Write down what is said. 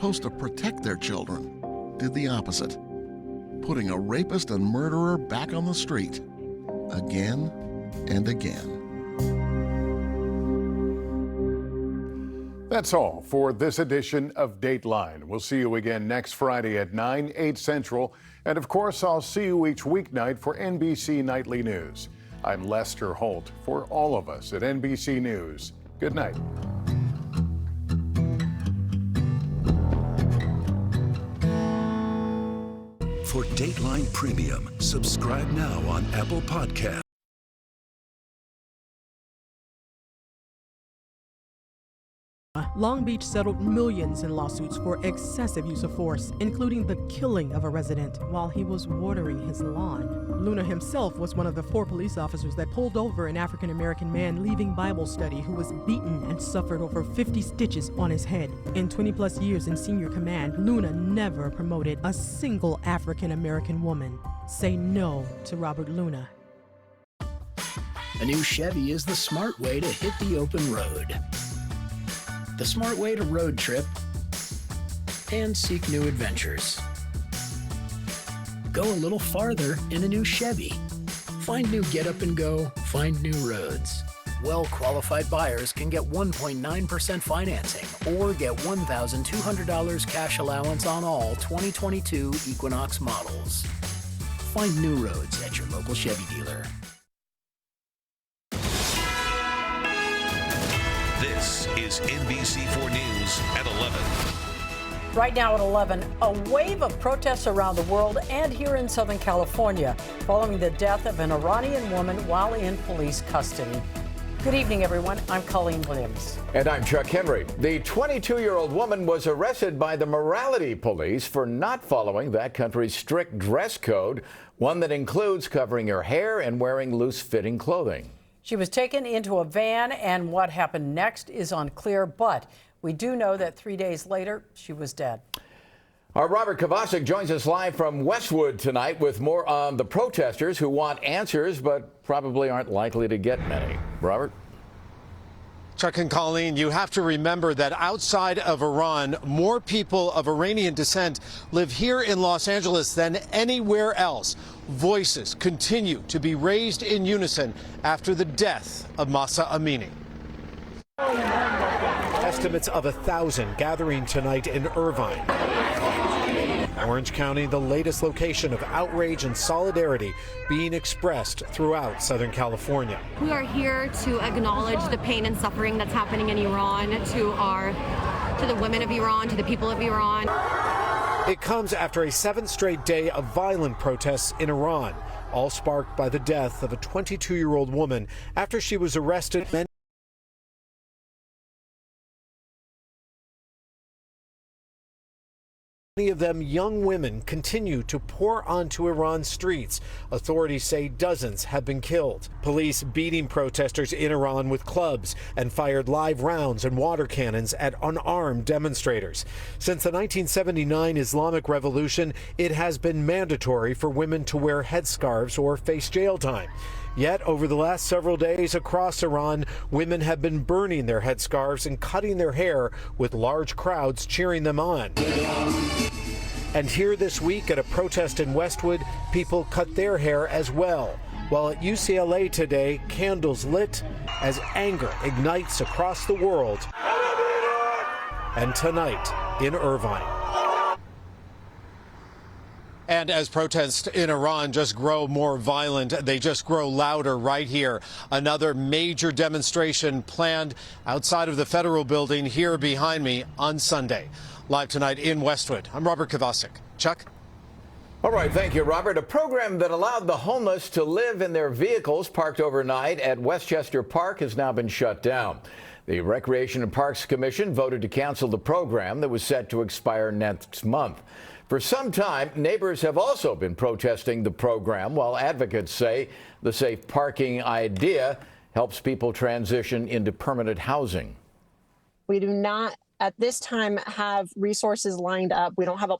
supposed to protect their children did the opposite, putting a rapist and murderer back on the street again and again. That's all for this edition of Dateline. We'll see you again next Friday at 9, 8 Central. And of course, I'll see you each weeknight for NBC Nightly News. I'm Lester Holt. For all of us at NBC News, good night. For Dateline Premium, subscribe now on Apple Podcasts. Long Beach settled millions in lawsuits for excessive use of force, including the killing of a resident while he was watering his lawn. Luna himself was one of the 4 police officers that pulled over an African-American man leaving Bible study who was beaten and suffered over 50 stitches on his head. In 20-plus years in senior command, Luna never promoted a single African-American woman. Say no to Robert Luna. A new Chevy is the smart way to hit the open road. The smart way to road trip and seek new adventures. Go a little farther in a new Chevy. Find new get up and go, find new roads. Well-qualified buyers can get 1.9% financing or get $1,200 cash allowance on all 2022 Equinox models. Find new roads at your local Chevy dealer. This is NBC4 News at 11. Right now at 11, a wave of protests around the world and here in Southern California following the death of an Iranian woman while in police custody. Good evening, everyone. I'm Colleen Williams. And I'm Chuck Henry. The 22-year-old woman was arrested by the morality police for not following that country's strict dress code, one that includes covering her hair and wearing loose-fitting clothing. She was taken into a van, and what happened next is unclear, but we do know that 3 days later, she was dead. Our Robert Kovacic joins us live from Westwood tonight with more on the protesters who want answers but probably aren't likely to get many. Robert? Chuck and Colleen, you have to remember that outside of Iran, more people of Iranian descent live here in Los Angeles than anywhere else. Voices continue to be raised in unison after the death of Mahsa Amini. Estimates of 1,000 gathering tonight in Irvine. Orange County, the latest location of outrage and solidarity being expressed throughout Southern California. We are here to acknowledge the pain and suffering that's happening in Iran, to the women of Iran, to the people of Iran. It comes after a 7th straight day of violent protests in Iran, all sparked by the death of a 22-year-old woman after she was arrested. Many of them young women continue to pour onto Iran's streets. Authorities say dozens have been killed. Police beating protesters in Iran with clubs and fired live rounds and water cannons at unarmed demonstrators. Since the 1979 Islamic Revolution, it has been mandatory for women to wear headscarves or face jail time. Yet, over the last several days across Iran, women have been burning their headscarves and cutting their hair, with large crowds cheering them on. And here this week at a protest in Westwood, people cut their hair as well. While at UCLA today, candles lit as anger ignites across the world. And tonight in Irvine. And as protests in Iran just grow more violent, they just grow louder right here. Another major demonstration planned outside of the federal building here behind me on Sunday. Live tonight in Westwood, I'm Robert Kovacic. Chuck? All right, thank you, Robert. A program that allowed the homeless to live in their vehicles parked overnight at Westchester Park has now been shut down. The Recreation and Parks Commission voted to cancel the program that was set to expire next month. For some time, neighbors have also been protesting the program, while advocates say the safe parking idea helps people transition into permanent housing. We do not, at this time, have resources lined up. We don't have a